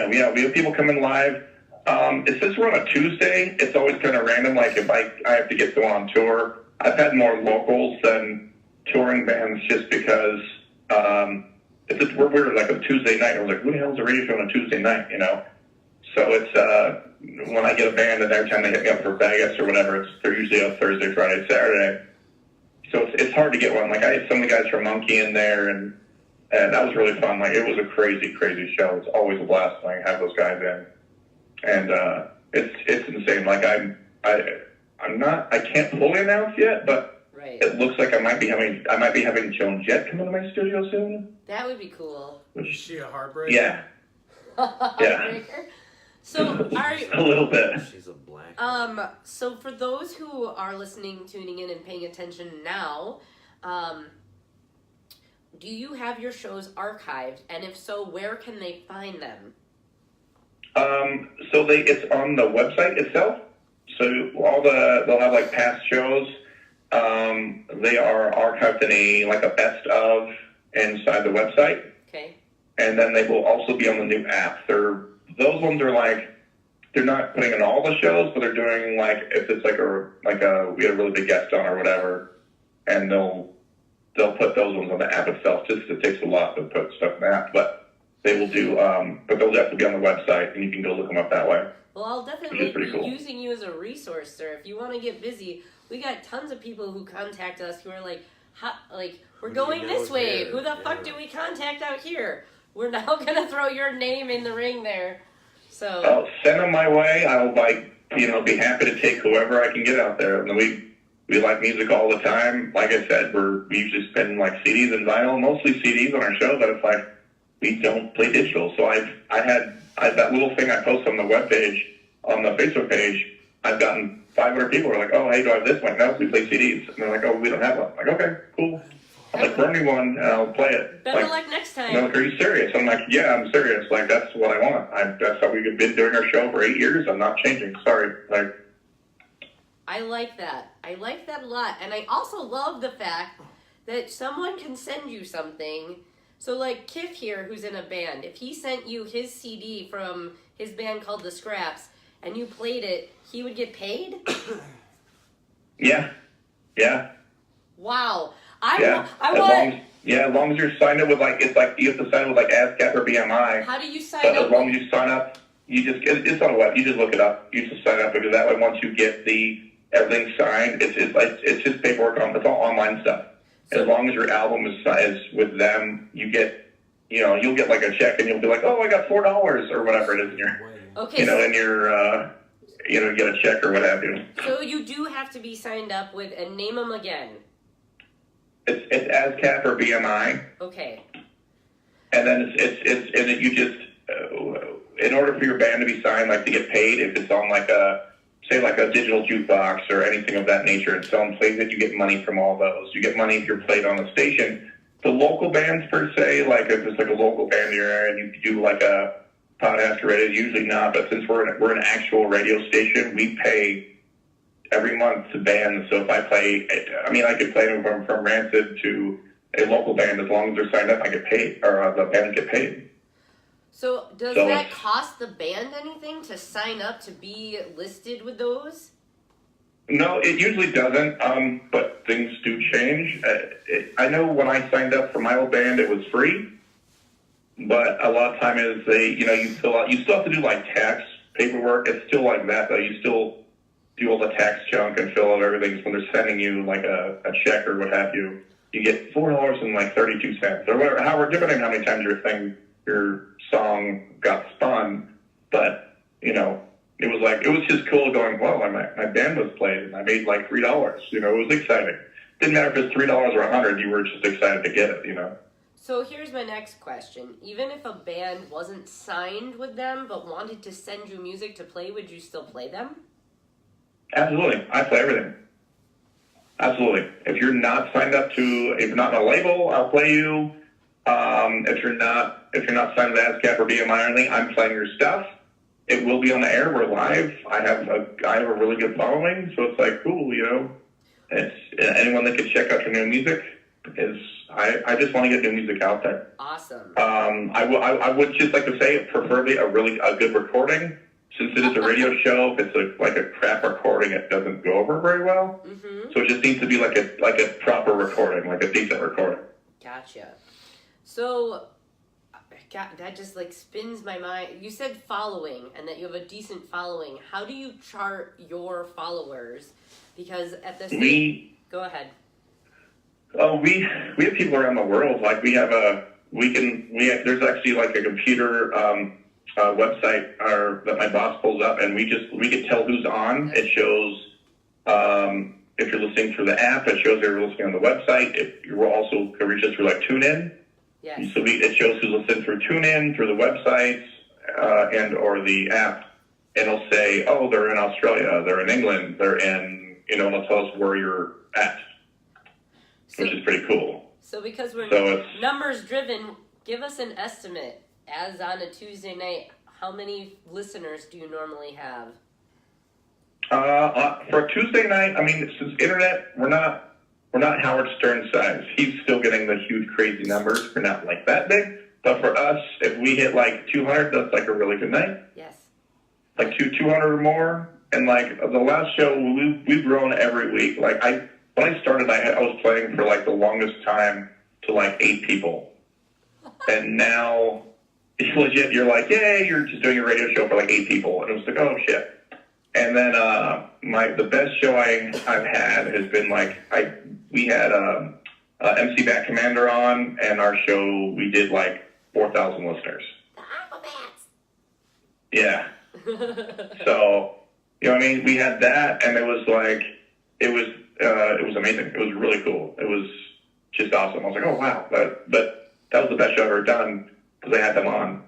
We have people come in live. Since we're on a Tuesday, it's always kind of random. Like, if I have to get someone on tour, I've had more locals than touring bands, just because we're like a Tuesday night. I was like, who the hell is a radio show on a Tuesday night, you know? So it's when I get a band, and every time they hit me up for Vegas or whatever, they're usually a Thursday, Friday, Saturday. So it's hard to get one. Like, I had some of the guys from Monkey in there, and that was really fun. Like, it was a crazy, crazy show. It's always a blast when I have those guys in. And it's insane. Like, I can't fully announce yet, but right. It looks like I might be having Joan Jett come into my studio soon. That would be cool. Is she a heartbreaker? Yeah. Yeah. So a little bit. She's a black. So for those who are listening, tuning in, and paying attention now, do you have your shows archived? And if so, where can they find them? So it's on the website itself. So they'll have like past shows. They are archived in a best of inside the website. Okay. And then they will also be on the new app. Those ones are like, they're not putting in all the shows, but they're doing like, if it's we had a really big guest on or whatever, and they'll put those ones on the app itself. Just it takes a lot to put stuff in the app, but they will do. But they'll have to be on the website, and you can go look them up that way. Well, I'll definitely be cool. using you as a resource, sir. If you want to get busy, we got tons of people who contact us who are like, we're going this way. Who the fuck do we contact out here? We're now gonna throw your name in the ring there. So send them my way. I'll be happy to take whoever I can get out there. And we like music all the time. Like I said, we usually spend like CDs and vinyl, mostly CDs on our show. But it's like we don't play digital. So I had that little thing I post on the webpage, on the Facebook page. I've gotten 500 people who are like, oh, hey, do I have this? I'm like, no, we play CDs. And they're like, oh, we don't have one. I'm like, okay, cool. I'm like, bring me one, and I'll play it. Better luck next time. No, are you serious? I'm like, yeah, I'm serious. Like, that's what I want. That's how we've been doing our show for 8 years. I'm not changing. Sorry. Like, I like that. I like that a lot. And I also love the fact that someone can send you something. So, like, Kiff here, who's in a band, if he sent you his CD from his band called The Scraps, and you played it, he would get paid? Yeah. Wow. As long as you're signed up with, like, it's like you have to sign up with, like, ASCAP or BMI. How do you sign up? As long as you sign up, it's on a web. You just look it up. You just sign up, because that way, once you get everything signed, it's just paperwork it's all online stuff. As long as your album is with them, you get you'll get like a check and you'll be like, oh, I got $4 or whatever it is in your, Okay. in your, get a check or what have you. So you do have to be signed up with, and name them again. It's ASCAP or BMI. Okay. And then you just, in order for your band to be signed, like to get paid, if it's on like a digital jukebox or anything of that nature, and someone plays it, you get money from all those. You get money if you're played on the station. The local bands per se, like if it's like a local band in your area and you do like a podcast radio, usually not. But since we're an actual radio station, we pay every month to bands. So if I play, I could play them from Rancid to a local band as long as they're signed up. I get paid, or the bands get paid. So does that cost the band anything to sign up to be listed with those? No, it usually doesn't, but things do change. I know when I signed up for my old band, it was free, but a lot of time is you still have to do like tax paperwork. It's still like that though. You still do all the tax junk and fill out everything. So when they're sending you like a check or what have you, you get $4.32 or whatever. However, depending on how many times your song got spun, but it was just cool going, well, my band was played and I made like $3. It was exciting. Didn't matter if it's $3 or $100, you were just excited to get it, So here's my next question. Even if a band wasn't signed with them but wanted to send you music to play, would you still play them? Absolutely. I play everything. Absolutely. If you're not signed up if you're not on a label, I'll play you. If you're not signed with ASCAP or BMI or anything, I'm playing your stuff. It will be on the air. We're live. I have a really good following, so it's like cool, It's anyone that can check out your new music I just want to get new music out there. Awesome. I would just like to say, preferably a good recording. Since it is a radio show, if it's like a crap recording, it doesn't go over very well. Mm-hmm. So it just needs to be like a proper recording, like a decent recording. Gotcha. So, God, that just like spins my mind. You said following, and that you have a decent following. How do you chart your followers? Because at this go ahead. Oh, we have people around the world. Like there's actually like a computer website that my boss pulls up, and we can tell who's on. It shows if you're listening through the app. It shows if you're listening on the website. You're also can reach us through like TuneIn. Yes. So it shows who's listening through TuneIn, through the websites, and or the app, and it'll say, oh, they're in Australia, they're in England, they're in, it'll tell us where you're at, which is pretty cool. So because we're numbers driven, give us an estimate. As on a Tuesday night, how many listeners do you normally have? For a Tuesday night, since internet, we're not Howard Stern size. He's still getting the huge, crazy numbers. We're not like that big. But for us, if we hit like 200, that's like a really good night. Yes. Like 200 or more. And like the last show, we've grown every week. Like when I started, I was playing for like the longest time to like 8 people. And now it's legit. You're like, yay, you're just doing a radio show for like 8 people. And it was like, oh shit. And then the best show I've had has been like we had MC Bat Commander on, and our show we did like 4,000 listeners. Yeah. So we had that, and it was amazing. It was really cool. It was just awesome. I was like, oh wow, but that was the best show I've ever done because I had them on.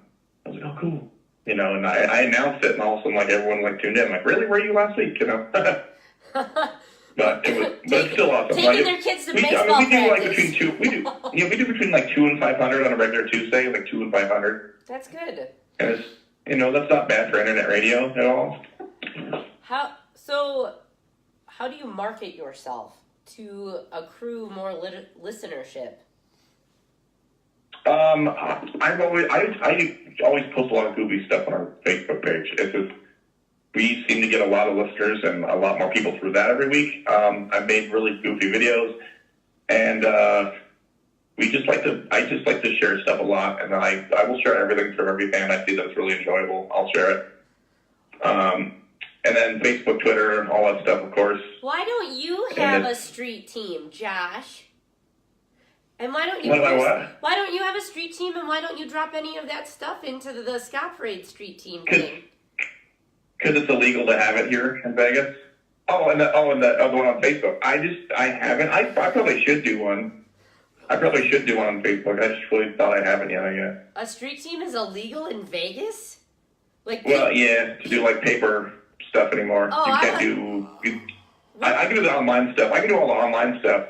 I was like, oh cool. And I announced it, and all of a sudden, like, everyone, like, tuned in. Like, really? Where were you last week? But it's still awesome. Taking their kids to baseball practice. We do between, like, 2 and 500 on a regular Tuesday, like, 2 and 500. That's good. And it's, that's not bad for internet radio at all. How do you market yourself to accrue more listenership? I always post a lot of goofy stuff on our Facebook page. It's just, we seem to get a lot of listeners and a lot more people through that every week. I've made really goofy videos, and I just like to share stuff a lot, and I will share everything from every band I see that's really enjoyable. I'll share it. And then Facebook, Twitter, and all that stuff, of course. Why don't you have a street team, Josh? And why don't you? What am I what? Why don't you have a street team? And why don't you drop any of that stuff into the Ska Parade street team thing? Because it's illegal to have it here in Vegas. And the other one on Facebook. I haven't. I probably should do one. I probably should do one on Facebook. I just really thought I haven't yet. A street team is illegal in Vegas? Like, Well, yeah, to do like paper stuff anymore. Oh, you can't I can do the online stuff. I can do all the online stuff.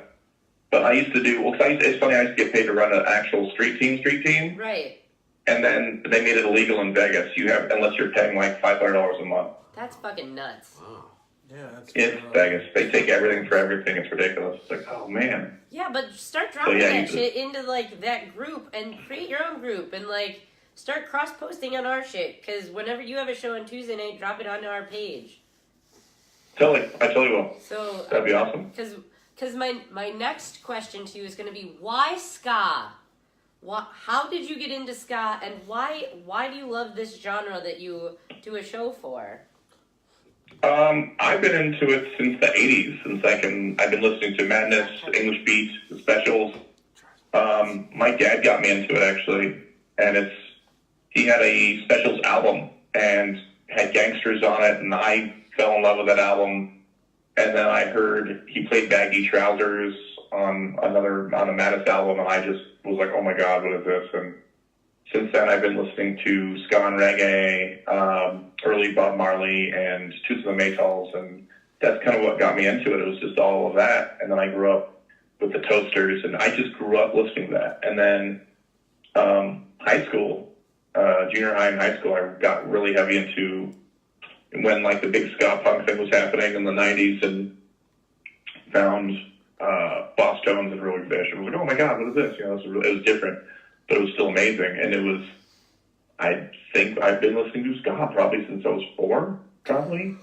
But I used to do, it's funny, I used to get paid to run an actual street team. Right. And then they made it illegal in Vegas. Unless you're paying like $500 a month. That's fucking nuts. Wow. Yeah, that's It's Vegas. They take everything for everything. It's ridiculous. It's like, oh man. Yeah, but start dropping yeah, that shit into like that group and create your own group and like start cross posting on our shit. Because whenever you have a show on Tuesday night, drop it onto our page. Totally. I totally will. So That'd be awesome. Because my next question to you is going to be why ska? How did you get into ska, and why do you love this genre that you do a show for? I've been into it since the 80s. I've been listening to Madness, English Beats, the Specials. My dad got me into it actually, and he had a Specials album and had Gangsters on it, and I fell in love with that album. And then I heard he played Baggy Trousers on a Madness album, and I just was like, oh my God, what is this? And since then, I've been listening to ska and reggae, early Bob Marley, and Toots and the Maytals, and that's kind of what got me into it. It was just all of that. And then I grew up with the Toasters, and I just grew up listening to that. And then high school, junior high and high school, I got really heavy into when like the big ska punk thing was happening in the 90s, and found Boss Jones and Really Fish. And I was like, oh my God, what is this? It was different, but it was still amazing. And I think I've been listening to ska probably since I was 4, probably.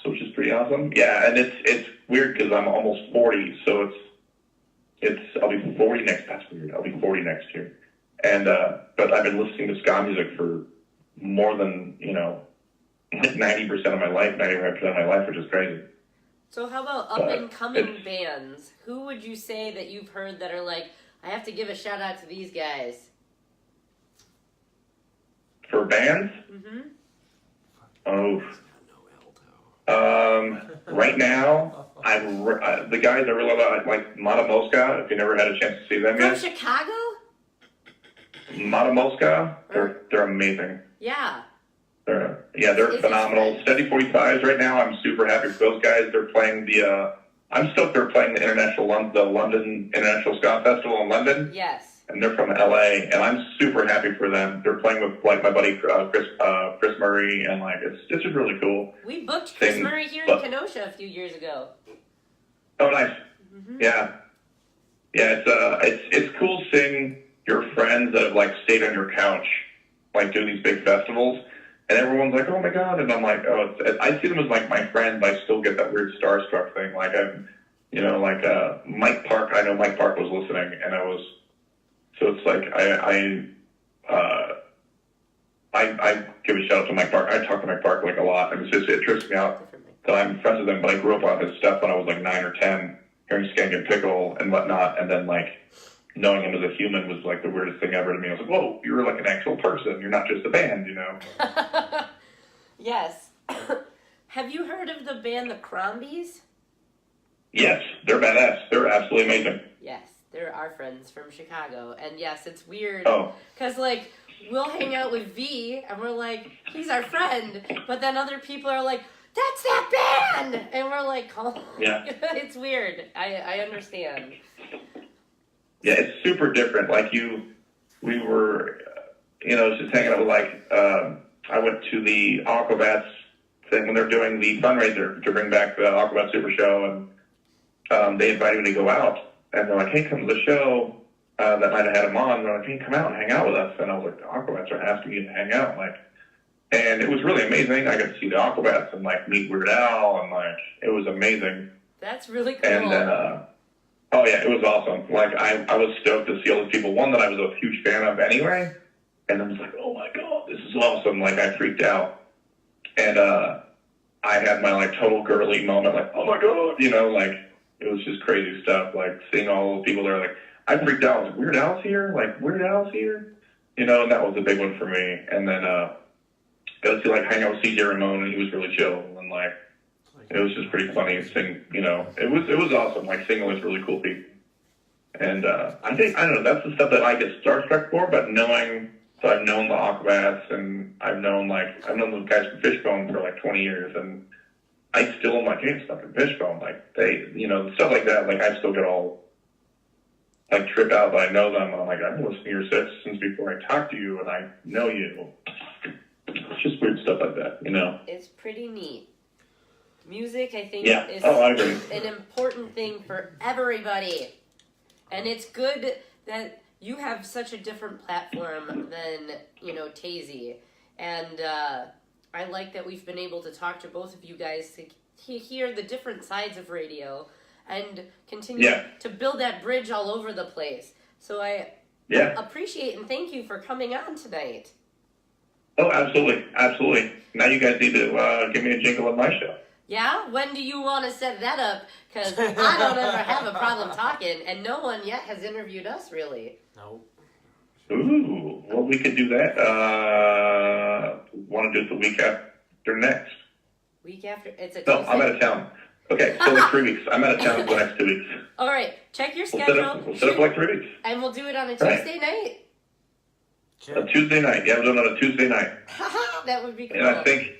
So which is pretty awesome. Yeah, and it's weird because I'm almost 40, so I'll be 40 next. That's weird. I'll be 40 next year, and but I've been listening to ska music for more than 90% of my life, 95% of my life, which is crazy. So how about up and coming bands? Who would you say that you've heard that are like, I have to give a shout out to these guys? For bands? Mm-hmm. Oh. Right now, the guys I really like Mata Mosca, if you never had a chance to see them From yet. Chicago? Mata Mosca, they're amazing. Yeah. They're phenomenal. Steady 45s right now. I'm super happy for those guys. They're playing I'm stoked they're playing the London International Ska Festival in London. Yes. And they're from LA, and I'm super happy for them. They're playing with like my buddy Chris Murray, and like it's just really cool. We booked Chris Murray here in Kenosha a few years ago. Oh, nice. Mm-hmm. Yeah. It's cool seeing your friends that have like stayed on your couch, like doing these big festivals. And everyone's like, oh my God. And I'm like, I see them as like my friends. I still get that weird starstruck thing. Like Mike Park, I know Mike Park was listening, and so it's like, I give a shout out to Mike Park. I talk to Mike Park like a lot. And it trips me out that I'm friends with him, but I grew up on his stuff when I was like 9 or 10, hearing Skank and Pickle and whatnot. And then like knowing him as a human was like the weirdest thing ever to me. I was like, whoa, you're like an actual person. You're not just a band, Yes. Have you heard of the band The Crombies? Yes, they're badass. They're absolutely amazing. Yes, they're our friends from Chicago. And yes, it's weird. Oh. Because, like, we'll hang out with V, and we're like, he's our friend. But then other people are like, that's that band! And we're like, oh. Yeah. It's weird. I understand. Yeah, it's super different. Like we were, just hanging out with I went to the Aquabats thing when they're doing the fundraiser to bring back the Aquabat Super Show, and they invited me to go out, and they're like, hey, come to the show. That night I had them on, and they're like, hey, come out and hang out with us. And I was like, the Aquabats are asking me to hang out, and it was really amazing. I got to see the Aquabats and meet Weird Al, and it was amazing. That's really cool. And then, oh yeah, it was awesome. I was stoked to see all these people. One that I was a huge fan of anyway, and I was like, oh my God, this is awesome. I freaked out, and I had my total girly moment. Oh my God, it was just crazy stuff. Seeing all the people there, I freaked out. I was like, Weird Al's here? Like, Weird Al's here? You know, and that was a big one for me. And then got to see, like, hang out with C.J. Ramon, and he was really chill. And, like, it was just pretty funny. Sing, you know, it was awesome. Like, singing with really cool people. And I don't know, that's the stuff that I get starstruck for, but knowing, so I've known the Aquabats, and I've known those guys from Fishbone for, like, 20 years, and I still am like, hey, stuff in Fishbone. Like, they, you know, stuff like that, like, I still get all, like, trip out, but I know them. I'm like, I've been listening to your sets since before I talked to you, and I know you. It's just weird stuff like that, you know? It's pretty neat. Music, I think, is I agree. an important thing for everybody. And it's good that you have such a different platform than, you know, Tazy. And I like that we've been able to talk to both of you guys to hear the different sides of radio and continue to build that bridge all over the place. So I appreciate and thank you for coming on tonight. Oh, absolutely. Absolutely. Now you guys need to give me a jingle on my show. Yeah? When do you want to set that up? Because I don't ever have a problem talking, and no one yet has interviewed us, really. No. Ooh, well, we could do that. Want to do it the week after next? Week after? It's a No, Tuesday? I'm out of town. Okay, so like 3 weeks. I'm out of town for the next 2 weeks. All right, check your We'll schedule. set up like 3 weeks. And we'll do it on a Tuesday night. A Tuesday night. Yeah, we're doing it on a Tuesday night. That would be cool. And I think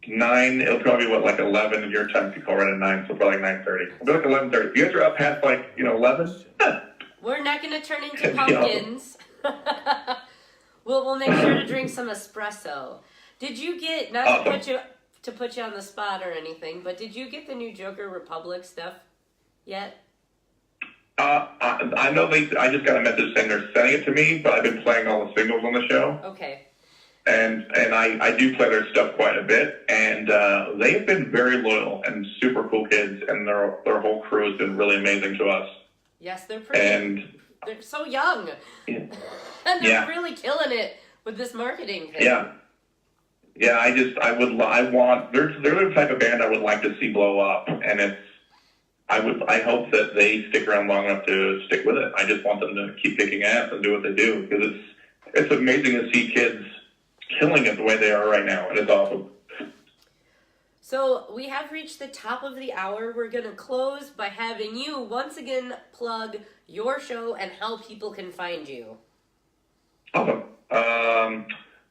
9, it'll probably be, like 11 in your time if you call right at 9, so probably like 9:30. It'll be like 11:30. If you guys are up past 11, We're not going to turn into pumpkins. We'll make sure to drink some espresso. Did you get, not to put you on the spot or anything, but did you get the new Joker Republic stuff yet? I know I just got a message saying they're sending it to me, but I've been playing all the singles on the show. Okay. And I do play their stuff quite a bit, and they've been very loyal and super cool kids, and their whole crew has been really amazing to us. Yes, they're pretty. And they're so young. Yeah. And they're really killing it with this marketing thing. Yeah. Yeah, they're the type of band I would like to see blow up, and I hope that they stick around long enough to stick with it. I just want them to keep kicking ass and do what they do, because it's amazing to see kids killing it the way they are right now, and it's awesome. So we have reached the top of the hour. We're going to close by having you once again plug your show and how people can find you. Awesome.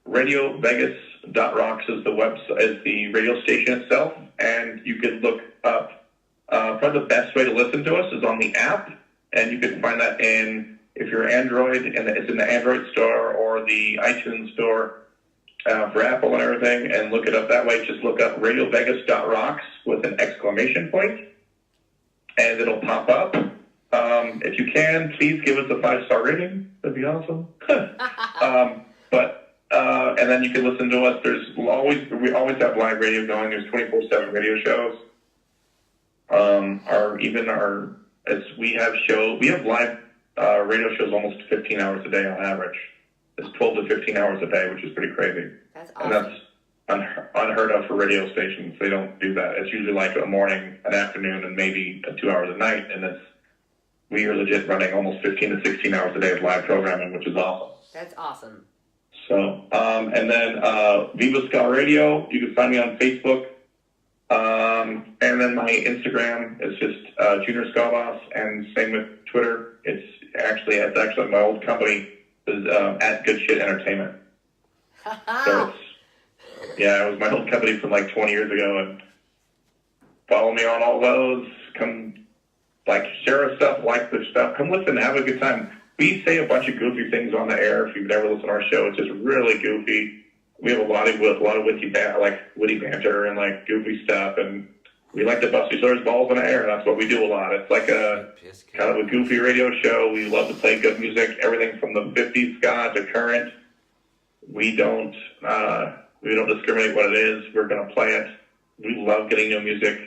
RadioVegas.rocks is the website, is the radio station itself, and you can look up. Probably the best way to listen to us is on the app, and you can find that if you're Android, and it's in the Android store or the iTunes store for Apple and everything, and look it up that way. Just look up RadioVegas.rocks with an exclamation point, and it'll pop up. If you can, please give us a 5-star rating. That'd be awesome. And then you can listen to us. We always have live radio going. There's 24/7 radio shows. We have live radio shows almost 15 hours a day on average. It's 12 to 15 hours a day, which is pretty crazy. That's awesome. And that's unheard of for radio stations. They don't do that. It's usually like a morning, an afternoon, and maybe 2 hours at night. And we are legit running almost 15 to 16 hours a day of live programming, which is awesome. That's awesome. So, and then Viva Ska Radio, you can find me on Facebook. And then my Instagram is just Junior Ska Boss, and same with Twitter. It's actually my old company is at Good Shit Entertainment. So it was my old company from like 20 years ago, and follow me on all those. Come, share our stuff, like the stuff. Come listen, have a good time. We say a bunch of goofy things on the air. If you've never listened to our show, it's just really goofy. We have a lot of witty banter and goofy stuff, and we like to bust each other's balls in the air. That's what we do a lot. It's like a kind of a goofy radio show. We love to play good music, everything from the 50s ska to current. We don't discriminate what it is. We're gonna play it. We love getting new music.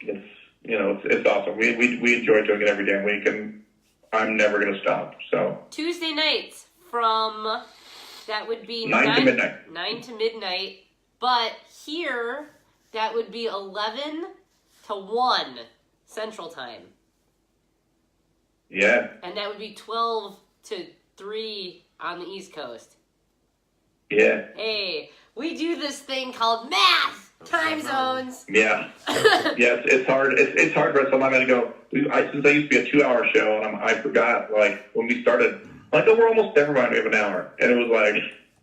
It's awesome. We enjoy doing it every damn week, and I'm never gonna stop. So Tuesday nights from that would be 9 to midnight. 9 to midnight, but here that would be 11 to 1 Central Time. Yeah. And that would be 12 to 3 on the East Coast. Yeah. Hey, we do this thing called math, time zones. Yeah. Yes, it's hard. It's hard for us. I'm not going to go. Since I used to be a 2-hour show, and I forgot, like, when we started, like, oh, we're almost there, we have an hour. And it was like,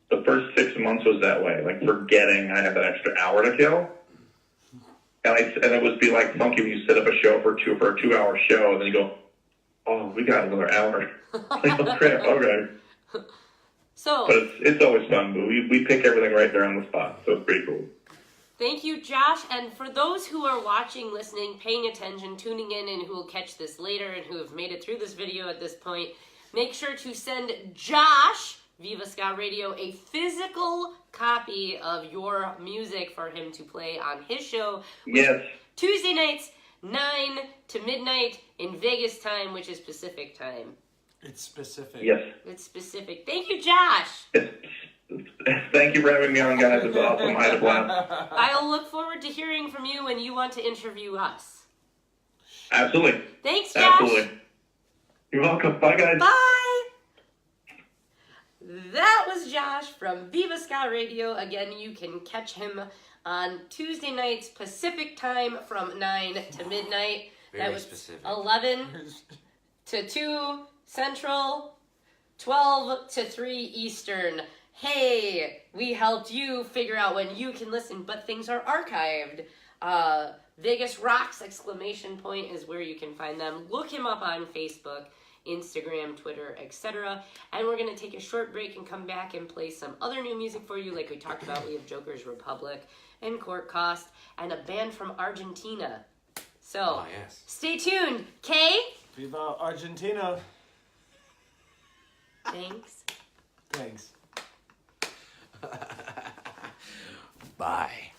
the first 6 months was that way, like, forgetting I had that extra hour to kill. And it would be like funky when you set up a show for a 2-hour show, and then you go, oh, we got another hour. Like, oh, crap, okay. So, But it's always fun. But we pick everything right there on the spot, so it's pretty cool. thank you, Josh. And for those who are watching, listening, paying attention, tuning in, and who will catch this later and who have made it through this video at this point, make sure to send Josh, Viva Ska Radio, a physical copy of your music for him to play on his show. Yes. Tuesday nights, 9 to midnight in Vegas time, which is Pacific time. It's specific. Yes. It's specific. Thank you, Josh. Thank you for having me on, guys. It's awesome. I had a blast. I'll look forward to hearing from you when you want to interview us. Absolutely. Thanks, Josh. Absolutely. You're welcome. Bye, guys. Bye. That was Josh from Viva Ska Radio. Again, you can catch him on Tuesday nights Pacific time from 9 to midnight. Very that was specific. 11 to 2 Central, 12 to 3 Eastern. Hey, we helped you figure out when you can listen, but things are archived. Vegas Rocks ! Is where you can find them. Look him up on Facebook, Instagram, Twitter, etc. And we're going to take a short break and come back and play some other new music for you. Like we talked about, we have Joker's Republic and Court Cost and a band from Argentina. So, yes. Stay tuned. Kay? Viva Argentina. Thanks. Thanks. Bye.